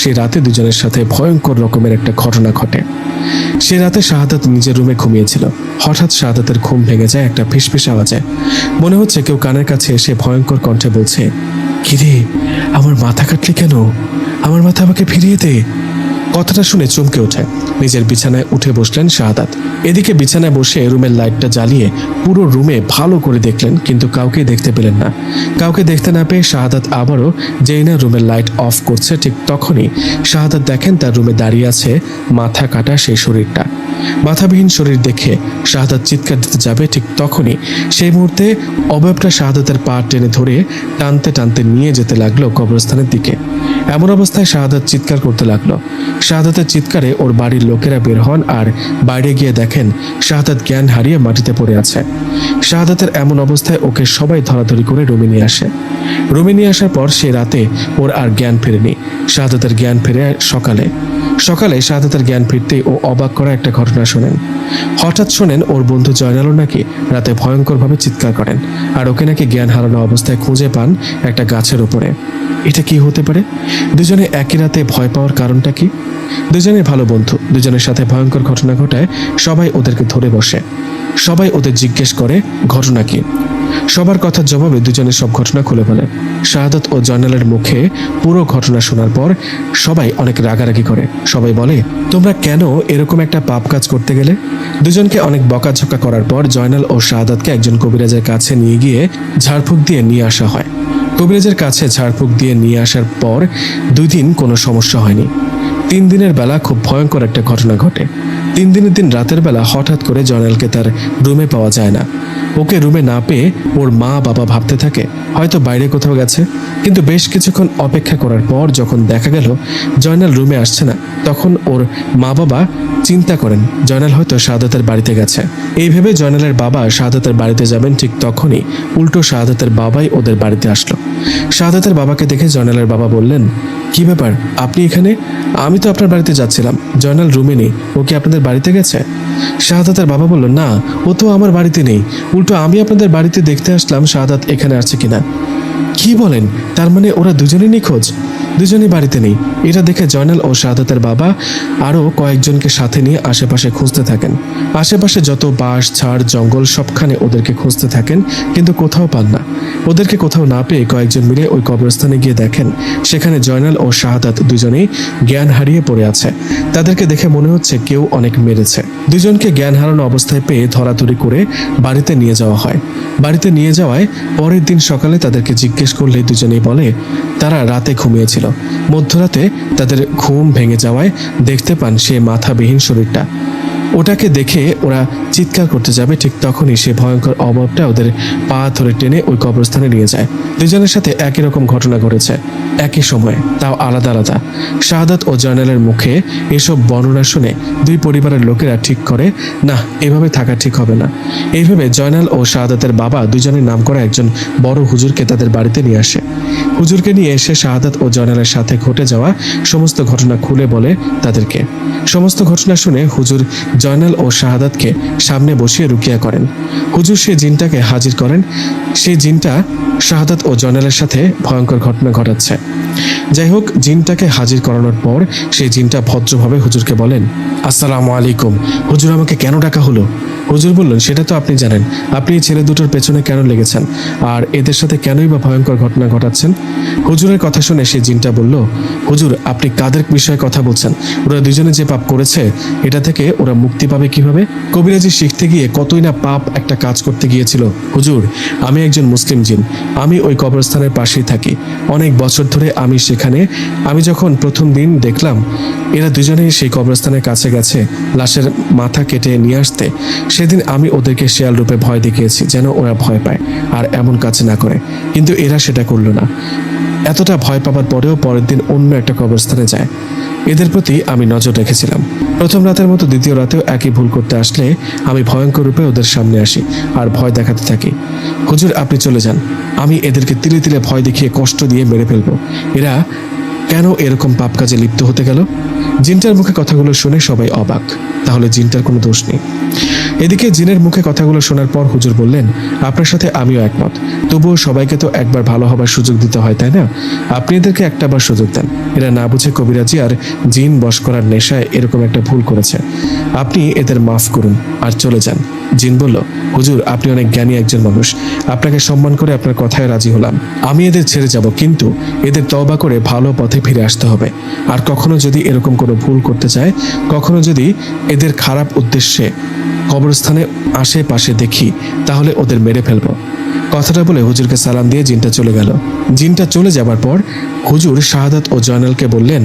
সে রাতে দুজনের সাথে ভয়ঙ্কর রকমের একটা ঘটনা ঘটে। সে রাতে শাহাদাত নিজের রুমে ঘুমিয়েছিল। হঠাৎ শাহাদাতের ঘুম ভেঙে যায় একটা ফিসফিস আওয়াজে। মনে হচ্ছে কেউ কানের কাছে এসে ভয়ঙ্কর কণ্ঠে বলছে, কিরে, আমার মাথা কাটলি কেন? আমার মাথা আমাকে ফিরিয়ে দে। কথাটা শুনে চমকে ওঠে। নিজের বিছানায় উঠে বসলেন শাহাদাত। এদিকে বিছানায় বসে রুমের লাইটটা জ্বালিয়ে পুরো রুমে ভালো করে দেখলেন, কিন্তু কাউকে দেখতে পেলেন না। কাউকে দেখতে না পেয়ে শাহাদাত আবারও যেই না রুমের লাইট অফ করছে, ঠিক তখনই শাহাদাত দেখেন তার রুমে দাঁড়িয়ে আছে মাথা কাটা সেই শরীরটা। মাথাবিহীন শরীর দেখে শাহাদাত চিৎকার দিতে যাবে, ঠিক তখনই সেই মুহূর্তে অবয়বটা শাহাদাতের পা টেনে ধরে টানতে টানতে নিয়ে যেতে লাগলো কবরস্থানের দিকে। এমন অবস্থায় শাহাদাত চিৎকার করতে লাগলো। শাহাদাতের চিৎকারে ওর বাড়ির লোকেরা বের হন আর বাইরে গিয়ে দেখেন শাহাদাত জ্ঞান হারিয়ে মাটিতে পড়ে আছে। শাহাদাতের এমন অবস্থায় ওকে সবাই ধরাধরি করে রুমে নিয়ে আসে। রুমে নিয়ে আসার পর সে রাতে ওর আর জ্ঞান ফেরেনি। শাহাদাতের জ্ঞান ফেরে সকালে শাহাদাতের জ্ঞান ফিরতেই ও অবাক করা একটা ঘটনা শোনেন। হঠাৎ শোনেন ওর বন্ধু জয়নালও নাকি রাতে ভয়ঙ্করভাবে চিৎকার করেন, আর ওকে নাকি জ্ঞান হারানো অবস্থায় খুঁজে পান একটা গাছের উপরে। এটা কি হতে পারে? দুজনে একই রাতে ভয় পাওয়ার কারণটা কি? দুজনে ভালো বন্ধু, দুজনের সাথে ভয়ঙ্কর ঘটনা ঘটায় সবাই ওদেরকে ধরে বসে। সবাই ওদের জিজ্ঞেস করে ঘটনা কি। সবার কথার জবাবে দুজনের সব ঘটনা খুলে বলে। শাহাদাত ও জয়নালের মুখে পুরো ঘটনা শোনার পর সবাই অনেক রাগারাগি করে। সবাই বলে, তোমরা কেন এরকম একটা পাপ কাজ করতে গেলে? দুজনকে অনেক বকাঝকা করার পর জয়নাল ও শাহাদাতকে একজন কবিরাজের কাছে নিয়ে গিয়ে ঝাড়ফুঁক দিয়ে নিয়ে আসা হয়। কবিরাজের কাছে ঝাড়ফুঁক দিয়ে নিয়ে আসার পর 2 দিন কোনো সমস্যা হয়নি। 3 দিনের বেলা খুব ভয়ঙ্কর একটা ঘটনা ঘটে। 3 দিনের দিন রাতের বেলা হঠাৎ করে জয়নালকে তার রুমে পাওয়া যায় না। ওকে রুমে না পেয়ে ওর মা বাবা ভাবতে থাকে হয়তো বাইরে কোথাও গেছে। কিন্তু বেশ কিছুক্ষণ অপেক্ষা করার পর যখন দেখা গেল জয়নাল রুমে আসছে না, তখন ওর মা বাবা চিন্তা করেন জয়নাল হয়তো শাহাদাতের বাড়িতে গেছে। এই ভেবে জয়নালের বাবা শাহাদাতের বাড়িতে যাবেন, ঠিক তখনই উল্টো শাহাদাতের বাবাই ওদের বাড়িতে আসলো। শাহাদাতের বাবাকে দেখে জয়নালের বাবা বললেন, কি ব্যাপার, আপনি এখানে? আমি তো আপনার বাড়িতে যাচ্ছিলাম, জয়নাল রুমে নেই, ও কি আপনাদের বাড়িতে গেছে? শাহাদাতের বাবা বলল, না, ও তো আমার বাড়িতে নেই, উল্টো আমি আপনাদের বাড়িতে দেখতে আসলাম শাহাদাত এখানে আছে কিনা। কি বলেন? তার মানে ওরা দুজনেই নিখোঁজ, দুজনেই বাড়িতে নেই। এটা দেখে জয়নাল ও শাহাদাতের বাবা আরও কয়েকজনকে সাথে নিয়ে আশেপাশে খুঁজতে থাকেন। আশেপাশে যত বাঁশ ঝাড় জঙ্গল সবখানে ওদেরকে খুঁজতে থাকেন, কিন্তু কোথাও পান না। ওদেরকে কোথাও না পেয়ে কয়েকজন মিলে ওই কবরস্থানে গিয়ে দেখেন সেখানে জয়নাল ও শাহাদাত দুজনেই জ্ঞান হারিয়ে পড়ে আছে। তাদেরকে দেখে মনে হচ্ছে কেউ অনেক মেরেছে। দুজনকে জ্ঞান হারানো অবস্থায় পেয়ে ধরাধরি করে বাড়িতে নিয়ে যাওয়া হয়। বাড়িতে নিয়ে যাওয়ায় পরের দিন সকালে তাদেরকে জিজ্ঞেস করলে দুজনেই বলে তারা রাতে ঘুমিয়েছিল। মধ্যরাতে তাদের ঘুম ভেঙে যাওয়ায় দেখতে পান সে মাথাবিহীন শরীরটা। ওটাকে দেখে ওরা চিৎকার করতে যাবে, ঠিক তখনই সে ভয়ঙ্কর অভাবটা ওদের পা ধরে টেনে ওই কবরস্থানে নিয়ে যায়। দুজনের সাথে একই রকম ঘটনা ঘটেছে, একই সময়ে, তাও আলাদা আলাদা। শাহাদাত ও জয়নালের মুখে এসব বর্ণনা শুনে 2 পরিবারের লোকেরা ঠিক করে, না, এভাবে থাকা ঠিক হবে না। এইভাবে জয়নাল ও শাহাদাতের বাবা দুজনের নাম করা একজন বড় হুজুরকে তাদের বাড়িতে নিয়ে আসে। হুজুরকে নিয়ে এসে শাহাদাত ও জয়নালের সাথে ঘটে যাওয়া সমস্ত ঘটনা খুলে বলে তাদেরকে। সমস্ত ঘটনা শুনে হুজুর জয়নাল ও শাহাদাতকে সামনে বসিয়ে রুকিয়া করেন। হুজুর সেই জিনটাকে হাজির করেন। সেই জিনটা শাহাদাত ও জয়নালের সাথে ভয়ঙ্কর ঘটনা ঘটাচ্ছে। যাই হোক, জিনটাকে হাজির করানোর পর সেই জিনটা ভদ্রভাবে হুজুরকে বলেন, আসসালামু আলাইকুম হুজুর, আমাকে কেন ডাকা হলো? হুজুর বললেন, সেটা তো আপনি জানেন, আপনি এই ছেলে দুটোর পেছনে কেন লেগেছেন আর এদের সাথে কেনই বা ভয়ঙ্কর ঘটনা ঘটাচ্ছেন। হুজুরের কথা শুনে সেই জিনটা বলল, হুজুর, আপনি কাদের বিষয়ে কথা বলছেন? ওরা দুজনে যে পাপ করেছে এটা থেকে ওরা মুক্তি পাবে কিভাবে? কবিরাজি শিখতে গিয়ে কতই না পাপ একটা কাজ করতে গিয়েছিল। হুজুর, আমি একজন মুসলিম জিন, আমি ওই কবরস্থানের পাশেই থাকি। অনেক বছর ধরে আমি সেখানে। আমি যখন প্রথম দিন দেখলাম এরা দুজনেই সেই কবরস্থানের কাছে গেছে লাশের মাথা কেটে নিয়ে আসতে, সেদিন আমি ওদেরকে শেয়াল রূপে ভয় দেখিয়েছি যেন ওরা ভয় পায় আর এমন কাজ না করে, কিন্তু এরা সেটা করলো না। এতটা ভয় পাবার পরেও পরের দিন অন্য একটা কবরস্থানে যায়। এদের প্রতি আমি নজর রেখেছিলাম। প্রথম রাতের মতো দ্বিতীয় রাতেও একই ভুল করতে আসলে আমি ভয়ঙ্কর রূপে ওদের সামনে আসি আর ভয় দেখাতে থাকি। হুজুর, আপনি চলে যান, আমি এদেরকে তিলে তিলে ভয় দেখিয়ে কষ্ট দিয়ে মেরে ফেলবো। এরা কেন এরকম পাপ কাজে লিপ্ত হতে গেল? জিনটার মুখে কথাগুলো শুনে সবাই অবাক। তাহলে জিনটার কোনো দোষ নেই। এদিকে জিনের মুখে কথাগুলো শোনার পর হুজুর বললেন, আপনার সাথে আমিও একমত, তবুও সবাইকে তো একবার ভালো হবার সুযোগ দিতে হয়, তাই না? আপনি এদেরকে একটাবার সুযোগ দেন। এরা না বুঝে কবিরাজি আর জিন বশ করার নেশায় এরকম একটা ভুল করেছে। আপনি এদের মাফ করুন আর চলে যান। জিন বলল, হুজুর, আপনি অনেক জ্ঞানী একজন মানুষ, আপনাকে সম্মান করে আপনার কথায় রাজি হলাম। আমি এদের ছেড়ে যাব, কিন্তু এদের তওবা করে ভালো পথে ফিরে আসতে হবে। আর কখনো যদি এরকম কোনো ভুল করতে চায়, কখনো যদি এদের খারাপ উদ্দেশ্যে কবরস্থানে আশেপাশে দেখি, তাহলে ওদের মেরে ফেলবো। কথাটা বলে হুজুরকে সালাম দিয়ে জিনটা চলে গেল। জিনটা চলে যাবার পর হুজুর শাহাদাত ও জয়নালকে বললেন,